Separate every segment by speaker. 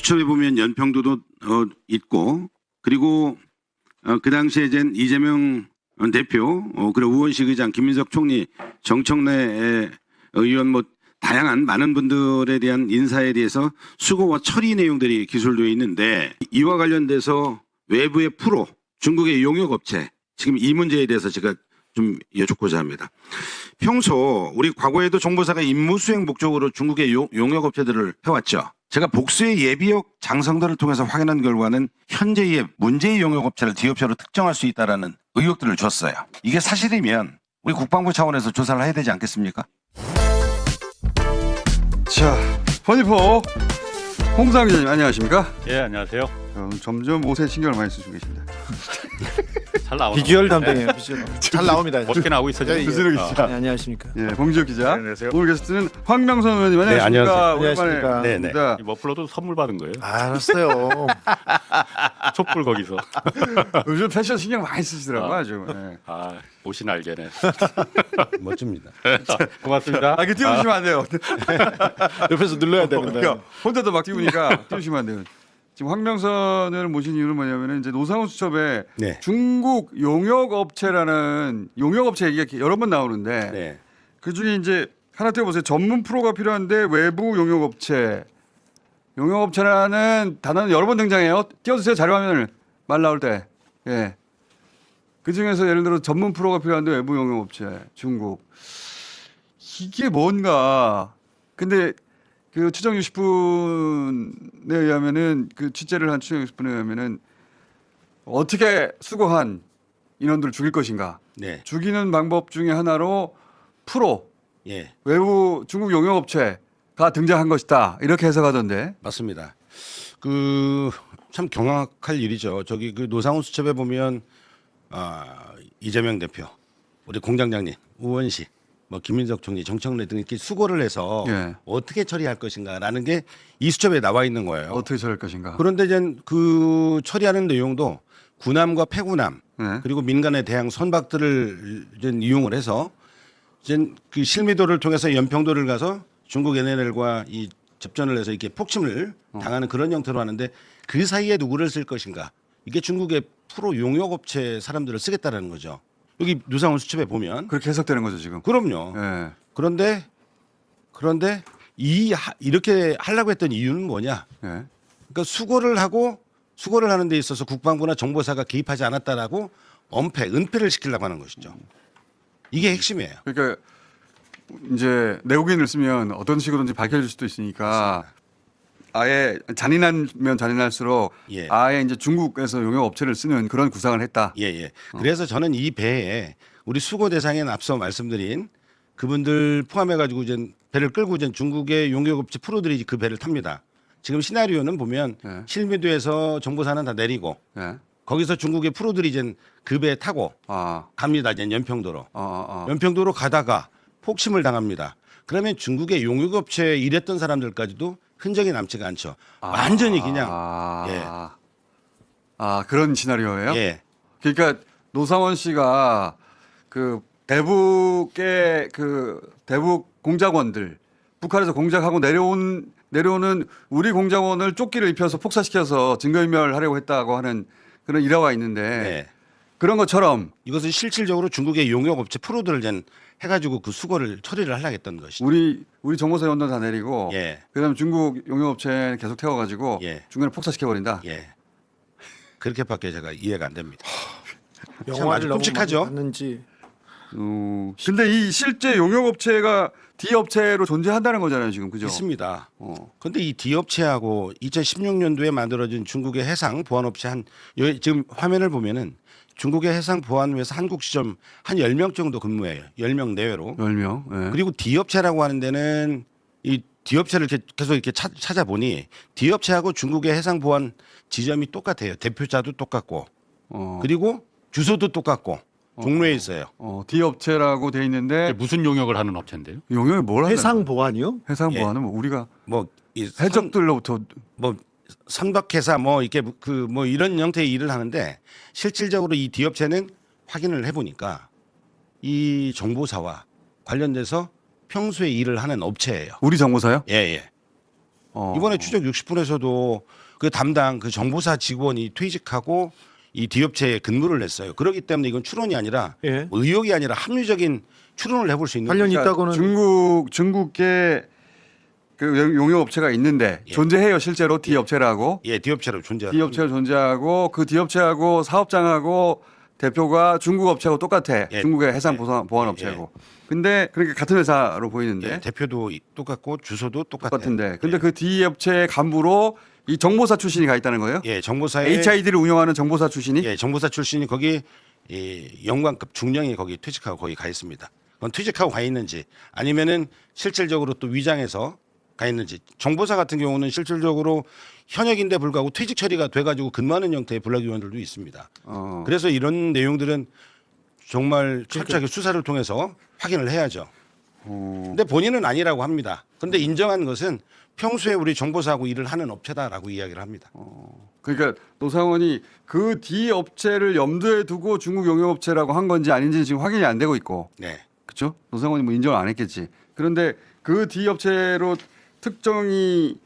Speaker 1: 수첩에 보면 연평도도 있고 그리고 그 당시에 이재명 대표 그리고 우원식 의장, 김민석 총리, 정청래 의원 뭐 다양한 많은 분들에 대한 인사에 대해서 수고와 처리 내용들이 기술되어 있는데 이와 관련돼서 외부의 프로, 중국의 용역업체 지금 이 문제에 대해서 제가 좀 여쭙고자 합니다. 평소 우리 과거에도 정보사가 임무 수행 목적으로 중국의 용역업체들을 해왔죠. 제가 복수의 예비역 장성들을 통해서 확인한 결과는 현재의 문제의 용역업체를 D업체로 특정할 수 있다는 의혹들을 줬어요. 이게 사실이면 우리 국방부 차원에서 조사를 해야 되지 않겠습니까?
Speaker 2: 자, 퍼니포 홍상 기자님 안녕하십니까?
Speaker 3: 예, 안녕하세요.
Speaker 2: 점점 옷에 신경을 많이 쓰시고 계십니다.
Speaker 3: 잘 나오나?
Speaker 4: 비주얼 담당이에요. 비주얼. 잘 나옵니다.
Speaker 3: 멋있게 나오고 있어요.
Speaker 4: 예, 예.
Speaker 2: 주진우 기자,
Speaker 4: 네, 안녕하십니까?
Speaker 2: 예, 봉지혁 기자.
Speaker 3: 네, 안녕하세요.
Speaker 2: 오늘 게스트는 황명선 의원님 안녕하십니까?
Speaker 3: 안녕하세요.
Speaker 2: 오랜만에
Speaker 4: 안녕하십니까?
Speaker 3: 네네.
Speaker 2: 뵙습니다.
Speaker 3: 이 머플러도 선물 받은 거예요.
Speaker 4: 알았어요.
Speaker 3: 촛불 거기서.
Speaker 2: 요즘 패션 신경 많이 쓰시더라고요. 아주. 예.
Speaker 3: 아, 옷이 날개네.
Speaker 5: 멋집니다.
Speaker 3: 고맙습니다.
Speaker 2: 이렇게 띄워주시면 안 돼요.
Speaker 4: 옆에서 눌러야 되는데.
Speaker 2: 혼자도 막 띄우니까 띄우시면 안 돼요. 지금 황명선을 모신 이유는 뭐냐면은 이제 노상훈 수첩에
Speaker 5: 네.
Speaker 2: 중국 용역업체라는 용역업체 얘기가 여러 번 나오는데
Speaker 5: 네.
Speaker 2: 그 중에 이제 하나 띄워보세요. 전문 프로가 필요한데 외부 용역업체. 용역업체라는 단어는 여러 번 등장해요. 띄워주세요. 자료화면을 말 나올 때. 예. 그 중에서 예를 들어 전문 프로가 필요한데 외부 용역업체. 중국. 이게 뭔가. 근데 그 추정 60분에 의하면은 그 취재를 한 추정 60분에 의하면은 어떻게 수거한 인원들을 죽일 것인가.
Speaker 5: 네.
Speaker 2: 죽이는 방법 중에 하나로 프로
Speaker 5: 예.
Speaker 2: 외부 중국 용역업체가 등장한 것이다. 이렇게 해석하던데.
Speaker 5: 맞습니다. 그 참 경악할 일이죠. 저기 그 노상훈 수첩에 보면 이재명 대표, 우리 공장장님, 우원식, 뭐 김민석 총리, 정청래 등 이렇게 수고를 해서
Speaker 2: 예.
Speaker 5: 어떻게 처리할 것인가라는 게 이 수첩에 나와 있는 거예요.
Speaker 2: 어떻게 처리할 것인가.
Speaker 5: 그런데 이제 그 처리하는 내용도 군함과 폐군함
Speaker 2: 네.
Speaker 5: 그리고 민간의 대항 선박들을 이제 이용을 해서 이제 그 실미도를 통해서 연평도를 가서 중국 NLL과 이 접전을 해서 이렇게 폭침을 당하는 그런 형태로 하는데 그 사이에 누구를 쓸 것인가? 이게 중국의 프로 용역업체 사람들을 쓰겠다라는 거죠. 여기 노상훈 수첩에 보면
Speaker 2: 그렇게 해석되는 거죠 지금.
Speaker 5: 그럼요.
Speaker 2: 예.
Speaker 5: 그런데 이렇게 하려고 했던 이유는 뭐냐?
Speaker 2: 예.
Speaker 5: 그러니까 수고를 하는 데 있어서 국방부나 정보사가 개입하지 않았다라고 은폐를 시키려고 하는 것이죠. 이게 핵심이에요.
Speaker 2: 그러니까 이제 내국인을 쓰면 어떤 식으로든지 밝혀질 수도 있으니까 아예 잔인하면 잔인할수록
Speaker 5: 예.
Speaker 2: 아예 이제 중국에서 용역업체를 쓰는 그런 구상을 했다.
Speaker 5: 예. 그래서 저는 이 배에 우리 수고 대상에는 앞서 말씀드린 그분들 포함해가지고 이제 배를 끌고 이제 중국의 용역업체 프로들이 그 배를 탑니다. 지금 시나리오는 보면
Speaker 2: 예.
Speaker 5: 실미도에서 정보사는 다 내리고
Speaker 2: 예.
Speaker 5: 거기서 중국의 프로들이 이제 그 배에 타고
Speaker 2: 아,
Speaker 5: 갑니다. 이제 연평도로.
Speaker 2: 아.
Speaker 5: 연평도로 가다가 폭침을 당합니다. 그러면 중국의 용역업체에 일했던 사람들까지도 흔적이 남지가 않죠. 완전히 그냥
Speaker 2: 그런 시나리오예요?
Speaker 5: 예.
Speaker 2: 그러니까 노상원 씨가 그 대북의 그 대북 공작원들 북한에서 공작하고 내려오는 우리 공작원을 조끼를 입혀서 폭사시켜서 증거인멸하려고 했다고 하는 그런 일화가 있는데
Speaker 5: 네.
Speaker 2: 그런 것처럼
Speaker 5: 이것은 실질적으로 중국의 용역업체 프로들을 이제 해가지고 그 수거를 처리를 하려고 했던 것이죠.
Speaker 2: 우리 정보사 연단 다 내리고
Speaker 5: 예.
Speaker 2: 그다음에 중국 용역업체 계속 태워가지고
Speaker 5: 예.
Speaker 2: 중간에 폭사시켜버린다.
Speaker 5: 예. 그렇게밖에 제가 이해가 안 됩니다. 참
Speaker 4: 영화를
Speaker 5: 아주
Speaker 4: 너무
Speaker 5: 끔찍하죠?
Speaker 4: 많이 봤는지.
Speaker 2: 근데 이 실제 용역업체가 D업체로 존재한다는 거잖아요 지금 그죠?
Speaker 5: 있습니다. 그런데 이 D업체하고 2016년도에 만들어진 중국의 해상 보안업체 지금 화면을 보면은 중국의 해상 보안부에서 한국 지점 한 10명 정도 근무해요. 10명 내외로.
Speaker 2: 10명. 예.
Speaker 5: 그리고 D업체라고 하는 데는 이 D업체를 계속 이렇게 찾아보니 D업체하고 중국의 해상 보안 지점이 똑같아요. 대표자도 똑같고 그리고 주소도 똑같고 종로에 있어요.
Speaker 2: D업체라고 돼 있는데
Speaker 3: 무슨 용역을 하는 업체인데요?
Speaker 2: 용역이 뭘 하는
Speaker 4: 해상 보안이요?
Speaker 2: 해상
Speaker 5: 예.
Speaker 2: 보안은 뭐 우리가
Speaker 5: 이
Speaker 2: 해적들로부터
Speaker 5: 뭐 선박회사 뭐 이렇게 뭐 이런 형태의 일을 하는데 실질적으로 이 D업체는 확인을 해보니까 이 정보사와 관련돼서 평소에 일을 하는 업체예요.
Speaker 2: 우리 정보사요?
Speaker 5: 예. 이번에 추적 60분에서도 그 담당 그 정보사 직원이 퇴직하고 이 D업체에 근무를 했어요. 그렇기 때문에 이건 추론이 아니라
Speaker 4: 예.
Speaker 5: 의혹이 아니라 합리적인 추론을 해볼 수 있는
Speaker 4: 관련이
Speaker 5: 거죠.
Speaker 4: 있다고는
Speaker 2: 중국계 그 용역 업체가 있는데
Speaker 5: 예.
Speaker 2: 존재해요 실제로 D 업체라고.
Speaker 5: 예, D업체로 존재하는
Speaker 2: D 업체가 존재하고 그 D 업체하고 사업장하고 대표가 중국 업체하고 똑같아.
Speaker 5: 예.
Speaker 2: 중국의 해상 보안 업체고. 근데 그러니까 같은 회사로 보이는데
Speaker 5: 예, 대표도 똑같고 주소도 똑같아요.
Speaker 2: 똑같은데. 근데 그 D 업체의 간부로 이 정보사 출신이 가 있다는 거예요?
Speaker 5: 예, 정보사에
Speaker 2: HID를 운영하는 정보사 출신이?
Speaker 5: 예, 정보사 출신이 거기 영관급 중령이 거기 퇴직하고 거기 가 있습니다. 그건 퇴직하고 가 있는지 아니면은 실질적으로 또 위장해서 가 있는지. 정보사 같은 경우는 실질적으로 현역인데 불구하고 퇴직 처리가 돼가지고 근무하는 형태의 블락위원들도 있습니다. 그래서 이런 내용들은 정말 철저하게 수사를 통해서 확인을 해야죠. 근데 본인은 아니라고 합니다. 근데 인정한 것은 평소에 우리 정보사하고 일을 하는 업체다라고 이야기를 합니다.
Speaker 2: 그러니까 노상원이 그 D 업체를 염두에 두고 중국 용역업체라고 한 건지 아닌지 지금 확인이 안 되고 있고,
Speaker 5: 네.
Speaker 2: 그렇죠? 노상원이 뭐 인정을 안 했겠지. 그런데 그 D 업체로 특정이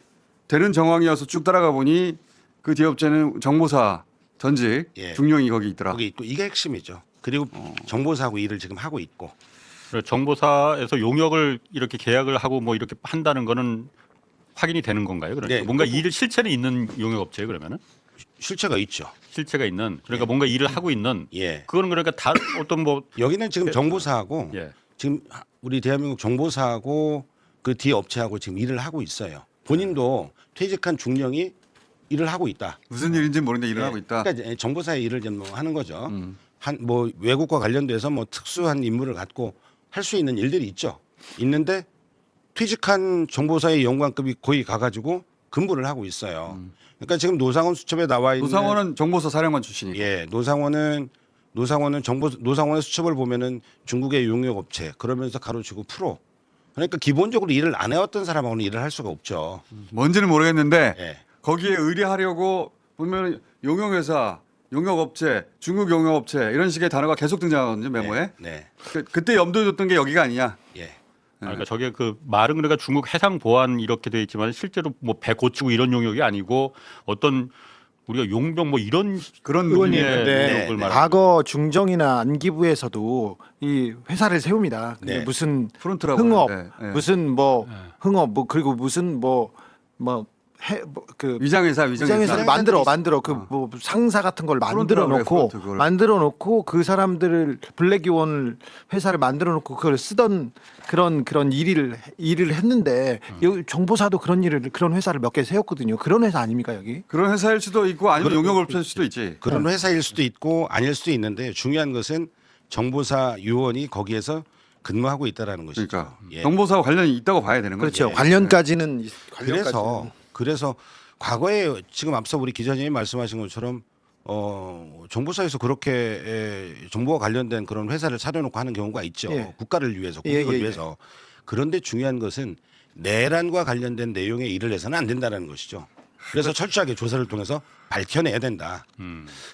Speaker 2: 되는 정황이어서 쭉 따라가 보니 그 D 업체는 정보사 전직
Speaker 5: 예.
Speaker 2: 중령이 거기 있더라.
Speaker 5: 거기 있고 이게 핵심이죠. 그리고 정보사하고 일을 지금 하고 있고.
Speaker 3: 그리고 정보사에서 용역을 이렇게 계약을 하고 뭐 이렇게 한다는 거는 확인이 되는 건가요? 그러니까
Speaker 5: 네.
Speaker 3: 뭔가 일을 실체는 있는 용역업체 그러면은
Speaker 5: 실체가 있죠.
Speaker 3: 실체가 있는 그러니까 뭔가 일을 하고 있는
Speaker 5: 예.
Speaker 3: 그거는 그러니까 다 어떤 뭐
Speaker 5: 여기는 지금 정보사하고
Speaker 3: 예.
Speaker 5: 지금 우리 대한민국 정보사하고 그 D 업체하고 지금 일을 하고 있어요. 본인도 퇴직한 중령이 일을 하고 있다.
Speaker 2: 무슨 일인지 모르는데 일을
Speaker 5: 예.
Speaker 2: 하고 있다.
Speaker 5: 그러니까 이제 정보사의 일을 좀 하는 거죠. 한 뭐 외국과 관련돼서 뭐 특수한 임무를 갖고 할 수 있는 일들이 있죠. 있는데 퇴직한 정보사의 연관급이 거기 가가지고 근무를 하고 있어요. 그러니까 지금 노상원 수첩에 나와 있는
Speaker 2: 노상원은 정보사 사령관 출신이고.
Speaker 5: 예, 노상원의 수첩을 보면은 중국의 용역 업체 그러면서 가로치고 프로. 그러니까 기본적으로 일을 안 해왔던 사람하고는 일을 할 수가 없죠.
Speaker 2: 뭔지는 모르겠는데
Speaker 5: 예.
Speaker 2: 거기에 의뢰하려고 보면 용역회사, 용역업체, 중국 용역업체 이런 식의 단어가 계속 등장하거든요 메모에.
Speaker 5: 네.
Speaker 2: 그때 염두에 뒀던 게 여기가 아니냐.
Speaker 5: 예.
Speaker 3: 아, 그러니까 저게 그 말은 그러니까 중국 해상 보안 이렇게 돼 있지만 실제로 뭐 배 고치고 이런 용역이 아니고 어떤 우리가 용병 뭐 이런
Speaker 2: 그런
Speaker 4: 의원이
Speaker 2: 느낌의
Speaker 4: 있는데
Speaker 3: 용역을 말하는
Speaker 4: 과거 중정이나 안기부에서도 이 회사를 세웁니다. 근데
Speaker 5: 네.
Speaker 4: 무슨
Speaker 2: 프론트라고
Speaker 4: 흥업,
Speaker 2: 하는데, 예.
Speaker 4: 무슨 뭐 흥업, 뭐 그리고 무슨 그
Speaker 2: 위장회사
Speaker 4: 위장회사를 만들어 그 뭐 상사 같은 걸 만들어
Speaker 2: 프론트라고
Speaker 4: 놓고
Speaker 2: 그래, 프론트
Speaker 4: 만들어 놓고 그 사람들을 블랙이온 회사를 만들어 놓고 그걸 쓰던 그런 일을 했는데 여기 정보사도 그런 회사를 몇 개 세웠거든요. 그런 회사 아닙니까 여기?
Speaker 2: 그런 회사일 수도 있고 아니면 용역업체일 수도 있지.
Speaker 5: 그런 회사일 수도 있고 아닐 수도 있는데 중요한 것은 정보사 요원이 거기에서 근무하고 있다라는 것이죠.
Speaker 2: 그러니까
Speaker 5: 예.
Speaker 2: 정보사와 관련이 있다고 봐야 되는 거죠.
Speaker 4: 그렇죠. 관련까지는
Speaker 5: 그래서 과거에 지금 앞서 우리 기자님이 말씀하신 것처럼 정보사에서 그렇게 정보와 관련된 그런 회사를 차려놓고 하는 경우가 있죠.
Speaker 4: 예.
Speaker 5: 국가를 위해서,
Speaker 4: 예,
Speaker 5: 국익을
Speaker 4: 예, 예.
Speaker 5: 위해서. 그런데 중요한 것은 내란과 관련된 내용의 일을 해서는 안 된다는 것이죠. 그래서 철저하게 조사를 통해서 밝혀내야 된다.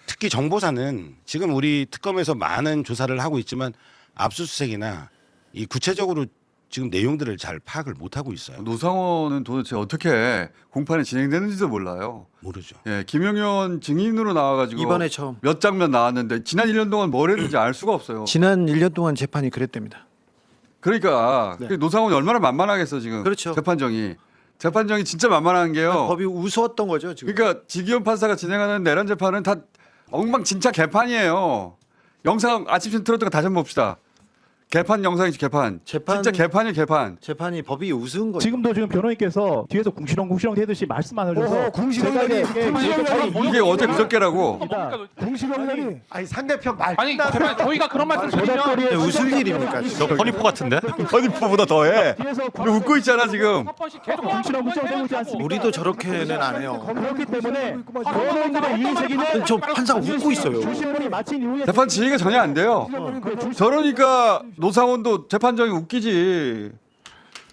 Speaker 5: 특히 정보사는 지금 우리 특검에서 많은 조사를 하고 있지만 압수수색이나 이 구체적으로 지금 내용들을 잘 파악을 못 하고 있어요.
Speaker 2: 노상원은 도대체 어떻게 공판이 진행되는지도 몰라요.
Speaker 5: 모르죠.
Speaker 2: 예, 김영현 증인으로 나와가지고
Speaker 4: 이번에 처음.
Speaker 2: 몇 장면 나왔는데 지난 1년 동안 뭘 했는지 알 수가 없어요.
Speaker 4: 지난 1년 동안 재판이 그랬답니다.
Speaker 2: 그러니까
Speaker 4: 네.
Speaker 2: 그 노상원이 얼마나 만만하겠어 지금.
Speaker 4: 그렇죠.
Speaker 2: 재판정이 진짜 만만한 게요.
Speaker 4: 법이 우스웠던 거죠 지금.
Speaker 2: 그러니까 지기현 판사가 진행하는 내란 재판은 다 엉망진짜 개판이에요. 영상 아침 틀었던 거 다시 한번 봅시다. 개판 영상이지 개판.
Speaker 4: 재판-
Speaker 2: 진짜 개판이 개판.
Speaker 4: 재판이 법이 우스운 거죠.
Speaker 6: 지금도 지금 변호인께서 뒤에서 궁시렁궁시렁 대듯이 말씀 안 하셔서
Speaker 7: 궁시렁대니
Speaker 2: 이게 어제 그저께라고.
Speaker 6: 궁시렁이
Speaker 7: 아니 상대편 말
Speaker 8: 아니 제발 저희가 그런 말씀 드리면
Speaker 4: 무슨 일입니까?
Speaker 3: 저 허니포 같은데?
Speaker 2: 허니포보다 더해.
Speaker 6: 뒤에서
Speaker 2: 웃고 있잖아 지금.
Speaker 8: 한 번씩 계속
Speaker 6: 궁시렁궁시렁 대고 있지 않습니까?
Speaker 4: 우리도 저렇게는 안 해요.
Speaker 6: 그렇기 때문에 변호인들의 이의제기는
Speaker 4: 저 판사가 웃고 있어요.
Speaker 6: 주신분이 마친 이후에
Speaker 2: 재판 진행이 전혀 안 돼요. 저러니까 노상원도 재판장이 웃기지.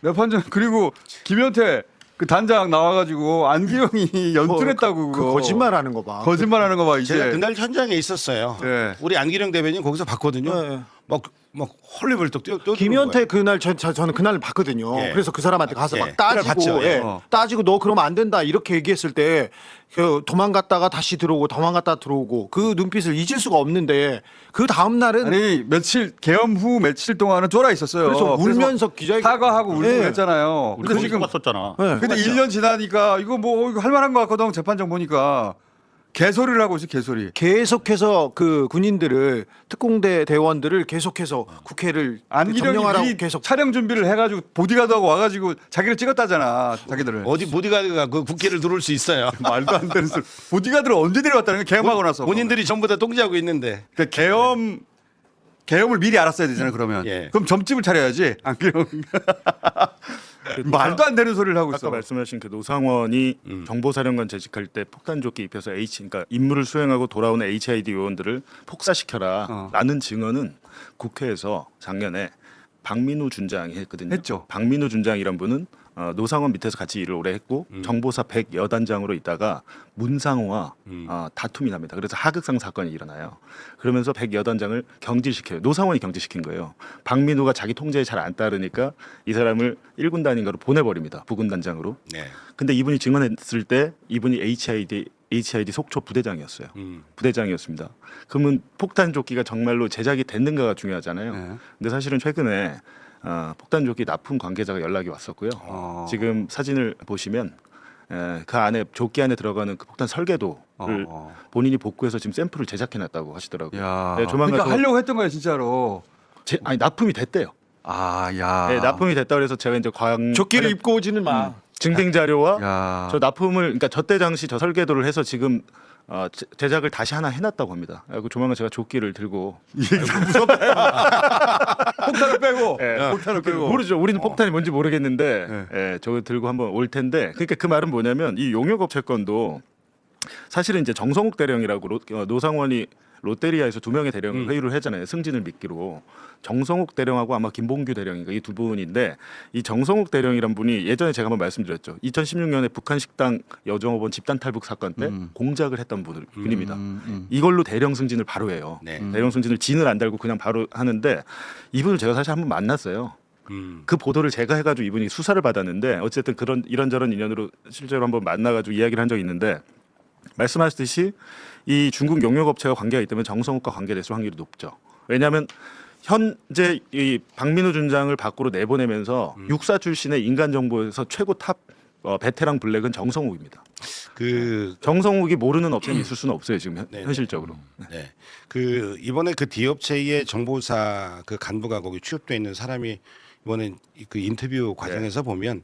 Speaker 2: 재판장 그리고 김현태 그 단장 나와가지고 안기영이 연출했다고
Speaker 4: 그
Speaker 2: 그거.
Speaker 4: 거짓말하는 거 봐.
Speaker 2: 거짓말하는 거 봐 이제.
Speaker 5: 제가 그날 현장에 있었어요.
Speaker 2: 네.
Speaker 5: 우리 안기령 대변인 거기서 봤거든요.
Speaker 4: 네.
Speaker 5: 막 막 헐레벌떡 뛰어.
Speaker 4: 김현태 그날 저는 그날 봤거든요.
Speaker 5: 예.
Speaker 4: 그래서 그 사람한테 가서
Speaker 5: 예.
Speaker 4: 막 따지고,
Speaker 5: 그날 봤죠.
Speaker 4: 예.
Speaker 2: 어.
Speaker 4: 따지고 너 그러면 안 된다 이렇게 얘기했을 때 그 도망갔다가 다시 들어오고 도망갔다 들어오고 그 눈빛을 잊을 수가 없는데 그 다음 날은
Speaker 2: 아니 며칠 개엄 후 며칠 동안은 쫄아 있었어요.
Speaker 4: 그래서 울면서 기자회견
Speaker 2: 사과하고 울고
Speaker 4: 예.
Speaker 2: 그랬잖아요.
Speaker 3: 우리
Speaker 2: 근데
Speaker 3: 거기
Speaker 2: 지금
Speaker 3: 갔었잖아.
Speaker 4: 예.
Speaker 2: 근데 1년 지나니까 이거 뭐 이거 할 만한 것 같거든. 재판정 보니까 개소리를 하고 있어 개소리.
Speaker 4: 계속해서 그 군인들을 특공대 대원들을 계속해서 국회를
Speaker 2: 안기령이
Speaker 4: 점령하라고
Speaker 2: 미리
Speaker 4: 계속
Speaker 2: 촬영 준비를 해가지고 보디가드하고 와가지고 자기를 찍었다잖아. 자기들을.
Speaker 5: 어디 보디가드가 그 국회를 들어올 수 있어요.
Speaker 2: 말도 안 되는 소리. 보디가드를 언제 데려왔다는 거야? 개엄하고 나서.
Speaker 5: 본인들이 전부 다 통제하고 있는데.
Speaker 2: 그러니까 개엄을 미리 알았어야 되잖아요. 그러면.
Speaker 5: 예.
Speaker 2: 그럼 점집을 차려야지. 안기령. 말도 안 되는 소리를 하고
Speaker 7: 아까
Speaker 2: 있어.
Speaker 7: 말씀하신 그 노상원이 정보사령관 재직할 때 폭탄조끼 입혀서 그러니까 임무를 수행하고 돌아오는 HID 요원들을 폭사시켜라 라는 증언은 국회에서 작년에 박민우 준장이 했거든요.
Speaker 2: 했죠.
Speaker 7: 박민우 준장이란 분은 노상원 밑에서 같이 일을 오래 했고 정보사 100여단장으로 있다가 문상호와 다툼이 납니다. 그래서 하극상 사건이 일어나요. 그러면서 100여단장을 경질시켜요. 노상원이 경질시킨 거예요. 박민우가 자기 통제에 잘 안 따르니까 이 사람을 1군단인가로 보내버립니다. 부군단장으로.
Speaker 5: 네.
Speaker 7: 근데 이분이 증언했을 때 이분이 HID 속초 부대장이었어요. 부대장이었습니다. 그러면 폭탄조끼가 정말로 제작이 됐는가가 중요하잖아요.
Speaker 2: 네.
Speaker 7: 근데 사실은 최근에 폭탄조끼 납품 관계자가 연락이 왔었고요. 지금 사진을 보시면 그 안에 조끼 안에 들어가는 그 폭탄 설계도를 본인이 복구해서 지금 샘플을 제작해놨다고 하시더라고요.
Speaker 2: 야.
Speaker 7: 네, 조만간
Speaker 2: 그러니까
Speaker 7: 또
Speaker 2: 하려고 했던 거야 진짜로.
Speaker 7: 아니 납품이 됐대요.
Speaker 2: 아, 야.
Speaker 7: 네, 납품이 됐다 그래서 제가 이제
Speaker 4: 조끼를 입고 오지는 마.
Speaker 7: 증빙 자료와
Speaker 2: 야.
Speaker 7: 저 납품을 그러니까 저때 당시 저 설계도를 해서 지금 제작을 다시 하나 해놨다고 합니다. 그리고 조만간 제가 조끼를 들고
Speaker 2: 폭탄을 빼고.
Speaker 7: 예.
Speaker 2: 폭탄을 빼고.
Speaker 7: 모르죠. 우리는 폭탄이 뭔지 모르겠는데 예, 저거 들고 한번 올 텐데 그러니까 그 말은 뭐냐면 이 용역업 채권도 사실은 이제 정성욱 대령이라고 노상원이 롯데리아에서 2명의 대령을 회유를 하잖아요. 승진을 미끼로. 정성욱 대령하고 아마 김봉규 대령인가 이 두 분인데 이 정성욱 대령이란 분이 예전에 제가 한번 말씀드렸죠. 2016년에 북한 식당 여종업원 집단 탈북 사건 때 공작을 했던 분입니다. 이걸로 대령 승진을 바로 해요.
Speaker 5: 네.
Speaker 7: 대령 승진을 진을 안 달고 그냥 바로 하는데 이분을 제가 사실 한번 만났어요. 그 보도를 제가 해가지고 이분이 수사를 받았는데 어쨌든 그런 이런저런 인연으로 실제로 한번 만나가지고 이야기를 한 적이 있는데 말씀하셨듯이 이 중국 용역업체와 관계가 있다면 정성욱과 관계될 확률이 높죠. 왜냐하면 현재 이 박민우 준장을 밖으로 내보내면서 육사 출신의 인간 정보에서 최고 탑 베테랑 블랙은 정성욱입니다.
Speaker 5: 그
Speaker 7: 정성욱이 모르는 업체는 있을 수는 없어요 지금
Speaker 5: 네.
Speaker 7: 현실적으로.
Speaker 5: 네. 그 이번에 그 D업체의 정보사 그 간부가 거기 취업돼 있는 사람이 이번에 그 인터뷰 과정에서 보면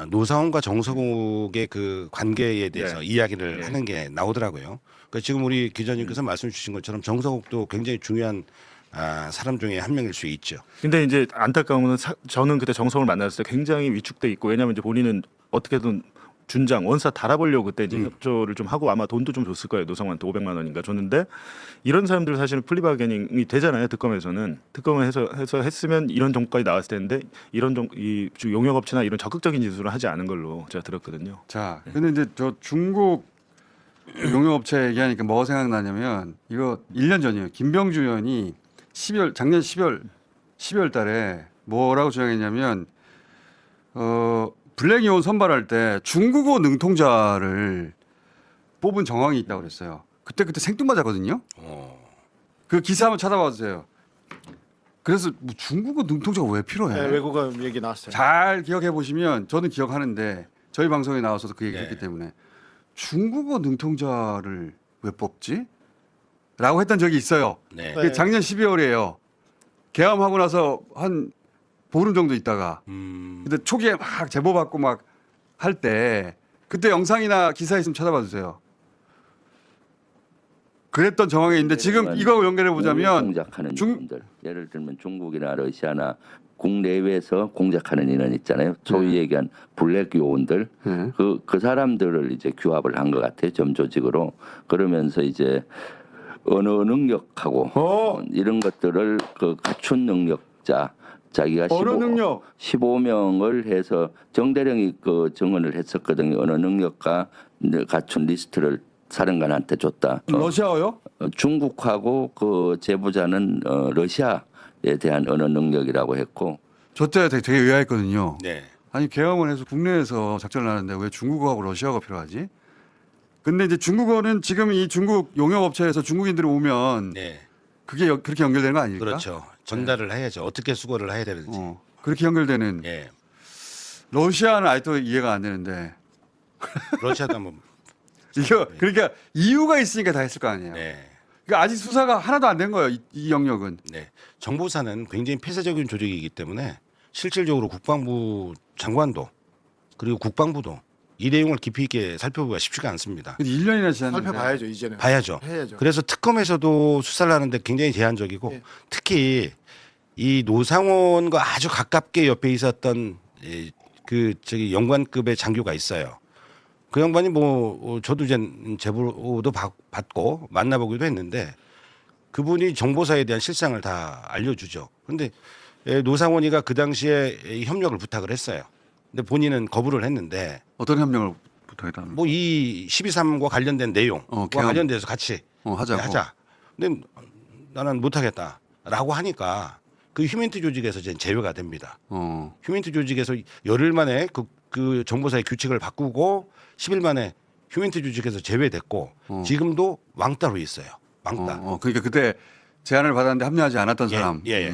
Speaker 5: 노사원과 정성욱의 그 관계에 대해서
Speaker 7: 네.
Speaker 5: 이야기를
Speaker 7: 네.
Speaker 5: 하는 게 나오더라고요. 그러니까 지금 우리 기자님께서 말씀 주신 것처럼 정성욱도 굉장히 중요한 사람 중에 한 명일 수 있죠.
Speaker 7: 근데 이제 안타까운 건 저는 그때 정성을 만났을 때 굉장히 위축돼 있고 왜냐하면 이제 본인은 어떻게든 준장 원사 달아보려고 그때 이제 협조를 좀 하고 아마 돈도 좀 줬을 거예요. 노상원한테 500만 원인가 줬는데 이런 사람들 사실은 플리바게닝이 되잖아요. 특검에서는 특검을 해서 했으면 이런 정보까지 나왔을 텐데 이런 이 용역업체나 이런 적극적인 지수를 하지 않은 걸로 제가 들었거든요.
Speaker 2: 자, 근데 이제 저 중국 용역업체 얘기하니까 뭐가 생각나냐면 이거 1년 전이에요. 김병주 의원이 작년 12월 달에 뭐라고 주장했냐면 블랙 요원 선발할 때 중국어 능통자를 뽑은 정황이 있다고 그랬어요. 그때 생뚱맞았거든요. 그 기사 한번 찾아봐 주세요. 그래서 뭐 중국어 능통자가 왜 필요해?
Speaker 4: 네, 외국어 얘기 나왔어요.
Speaker 2: 잘 기억해 보시면 저는 기억하는데 저희 방송에 나와서도 그 얘기를
Speaker 5: 네.
Speaker 2: 했기 때문에 중국어 능통자를 왜 뽑지? 라고 했던 적이 있어요.
Speaker 5: 네.
Speaker 2: 그게 작년 12월이에요. 개엄하고 나서 한 보름 정도 있다가 근데 초기에 막 제보 받고 막 할 때 그때 영상이나 기사 있으면 찾아봐 주세요. 그랬던 정황이 있는데 지금 이거 연결해 보자면
Speaker 9: 공작하는 인원들 예를 들면 중국이나 러시아나 국내외에서 공작하는 인원 있잖아요. 소위 얘기한 블랙 요원들 그 사람들을 이제 규합을 한 것 같아요. 점조직으로. 그러면서 이제 언어 능력하고 이런 것들을 그 갖춘 능력자 자기가 15명을 해서 정대령이 그 증언을 했었거든요. 언어 능력과 갖춘 리스트를 사령관한테 줬다.
Speaker 2: 러시아어요?
Speaker 9: 중국하고 그 제보자는 러시아 대한 언어 능력이라고 했고
Speaker 2: 저때 되게 의아했거든요.
Speaker 5: 네.
Speaker 2: 아니 계엄을 해서 국내에서 작전을 하는데 왜 중국어하고 러시아어가 필요하지? 근데 이제 중국어는 지금 이 중국 용역업체에서 중국인들이 오면
Speaker 5: 네.
Speaker 2: 그게 그렇게 연결되는 거 아닙니까?
Speaker 5: 그렇죠. 전달을 해야죠. 어떻게 수거를 해야 되는지.
Speaker 2: 그렇게 연결되는.
Speaker 5: 예.
Speaker 2: 러시아는 아직도 이해가 안 되는데
Speaker 5: 러시아도 한번.
Speaker 2: 이거 그러니까 이유가 있으니까 다 했을 거 아니에요.
Speaker 5: 네.
Speaker 2: 그러니까 아직 수사가 하나도 안 된 거예요. 이 영역은.
Speaker 5: 네. 정보사는 굉장히 폐쇄적인 조직이기 때문에 실질적으로 국방부 장관도 그리고 국방부도 이 내용을 깊이 있게 살펴보기가 쉽지가 않습니다.
Speaker 2: 1년이나 지났는데.
Speaker 4: 살펴봐야죠 이제는.
Speaker 5: 봐야죠.
Speaker 4: 해야죠.
Speaker 5: 그래서 특검에서도 수사를 하는데 굉장히 제한적이고
Speaker 4: 예.
Speaker 5: 특히 이 노상원과 아주 가깝게 옆에 있었던 저기 연관급의 장교가 있어요. 그 양반이 뭐 저도 이제 제보도 받고 만나보기도 했는데 그분이 정보사에 대한 실상을 다 알려주죠. 그런데 노상원이가 그 당시에 협력을 부탁을 했어요. 근데 본인은 거부를 했는데
Speaker 2: 어떤 협력을 부탁했다는?
Speaker 5: 뭐 이 12.3과 관련된 내용과
Speaker 2: 계엄.
Speaker 5: 관련돼서 같이
Speaker 2: 하자고.
Speaker 5: 하자. 근데 나는 못하겠다라고 하니까 그 휴민트 조직에서 이제 제외가 됩니다. 휴민트 조직에서 열흘 만에 그 정보사의 규칙을 바꾸고 10일 만에 휴민트 조직에서 제외됐고 지금도 왕따로 있어요. 왕따.
Speaker 2: 그러니까 그때 제안을 받았는데 합류하지 않았던
Speaker 5: 예,
Speaker 2: 사람.
Speaker 5: 예.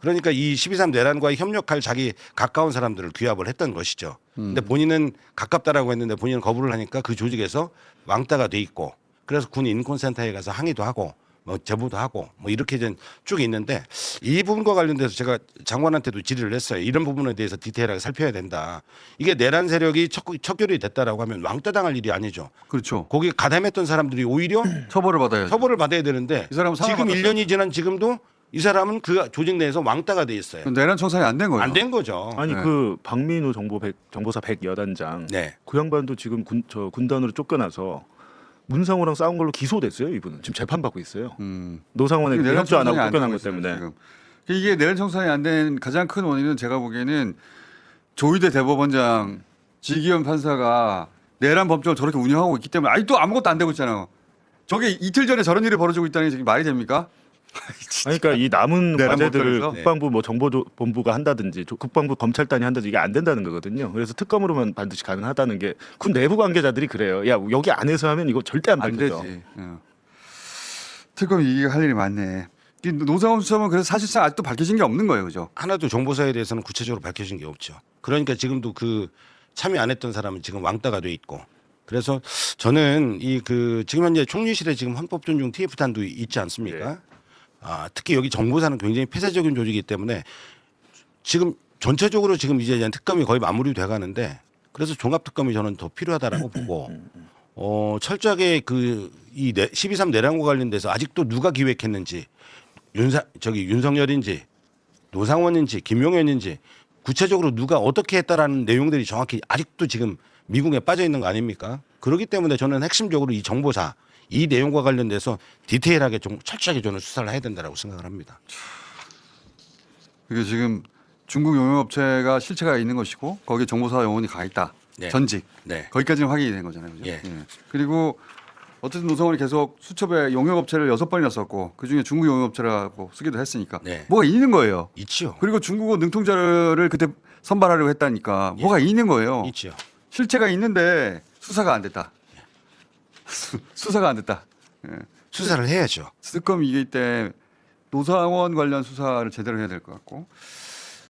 Speaker 5: 그러니까 이 12.3 내란과의 협력할 자기 가까운 사람들을 규합을 했던 것이죠. 근데 본인은 가깝다라고 했는데 본인은 거부를 하니까 그 조직에서 왕따가 돼 있고 그래서 군 인권센터에 가서 항의도 하고 뭐 제보도 하고 뭐 이렇게 쭉 있는데 이 부분과 관련돼서 제가 장관한테도 질의를 했어요. 이런 부분에 대해서 디테일하게 살펴야 된다. 이게 내란 세력이 척결이 됐다라고 하면 왕따당할 일이 아니죠.
Speaker 2: 그렇죠.
Speaker 5: 거기에 가담했던 사람들이 오히려
Speaker 2: 처벌을 받아야죠.
Speaker 5: 처벌을 받아야 되는데
Speaker 2: 이 사람은
Speaker 5: 지금
Speaker 2: 사망받았어요.
Speaker 5: 1년이 지난 지금도 이 사람은 그 조직 내에서 왕따가 돼 있어요.
Speaker 2: 내란 청산이 안 된 거예요.
Speaker 5: 안 된 거죠.
Speaker 7: 아니
Speaker 2: 네.
Speaker 7: 그 박민우 정보사 100여단장
Speaker 5: 네.
Speaker 7: 그 양반도 지금 군단으로 쫓겨나서 문상호랑 싸운 걸로 기소됐어요. 이분은 지금 재판 받고 있어요. 노상원에
Speaker 2: 이게
Speaker 7: 협조 안 하고
Speaker 2: 청산이 안
Speaker 7: 쫓겨난
Speaker 2: 되고
Speaker 7: 것 때문에.
Speaker 2: 있어요, 지금. 이게 내란 청산이 안 된 가장 큰 원인은 제가 보기에는 조희대 대법원장 지기현 판사가 내란 법정을 저렇게 운영하고 있기 때문에 아직도 아무것도 안 되고 있잖아요. 저게 이틀 전에 저런 일이 벌어지고 있다는 게 말이 됩니까?
Speaker 7: 아니, 그러니까 이 남은
Speaker 2: 내란
Speaker 7: 과제들을
Speaker 2: 법정에서?
Speaker 7: 국방부 뭐 정보본부가 한다든지 국방부 검찰단이 한다든지 이게 안 된다는 거거든요. 그래서 특검으로만 반드시 가능하다는 게 군 내부 관계자들이 그래요. 야 여기 안에서 하면 이거 절대 안
Speaker 2: 안
Speaker 7: 되죠.
Speaker 2: 되지. 특검이 이게 할 일이 많네. 이 노상원 수사는 그래서 사실상 아직도 밝혀진 게 없는 거예요, 그죠?
Speaker 5: 하나도 정보사에 대해서는 구체적으로 밝혀진 게 없죠. 그러니까 지금도 그 참여 안 했던 사람은 지금 왕따가 돼 있고. 그래서 저는 지금 현재 총리실에 지금 헌법존중 TF단도 있지 않습니까?
Speaker 7: 네.
Speaker 5: 특히 여기 정보사는 굉장히 폐쇄적인 조직이기 때문에 지금 전체적으로 지금 이제 특검이 거의 마무리돼 가는데 그래서 종합특검이 저는 더 필요하다라고 보고 철저하게 이 12.3 내란과 관련돼서 아직도 누가 기획했는지 윤석열인지 노상원인지 김용현인지 구체적으로 누가 어떻게 했다라는 내용들이 정확히 아직도 지금 미궁에 빠져 있는 거 아닙니까? 그렇기 때문에 저는 핵심적으로 이 정보사 이 내용과 관련돼서 디테일하게 좀 철저하게 저는 수사를 해야 된다라고 생각을 합니다.
Speaker 2: 이게 지금 중국 용역업체가 실체가 있는 것이고 거기에 정보사 요원이 가 있다.
Speaker 5: 네.
Speaker 2: 전직.
Speaker 5: 네.
Speaker 2: 거기까지는 확인이 된 거잖아요. 그죠?
Speaker 5: 예.
Speaker 2: 그리고 어쨌든 노상원이 계속 수첩에 용역업체를 6번이나 썼고 그중에 중국 용역업체라고 쓰기도 했으니까
Speaker 5: 네.
Speaker 2: 뭐가 있는 거예요.
Speaker 5: 있지요.
Speaker 2: 그리고 중국어 능통자료를 그때 선발하려고 했다니까 뭐가 있는 거예요.
Speaker 5: 있지요.
Speaker 2: 실체가 있는데 수사가 안 됐다. 수사가 안 됐다.
Speaker 5: 수사를 해야죠.
Speaker 2: 특검 이게 때 노상원 관련 수사를 제대로 해야 될 것 같고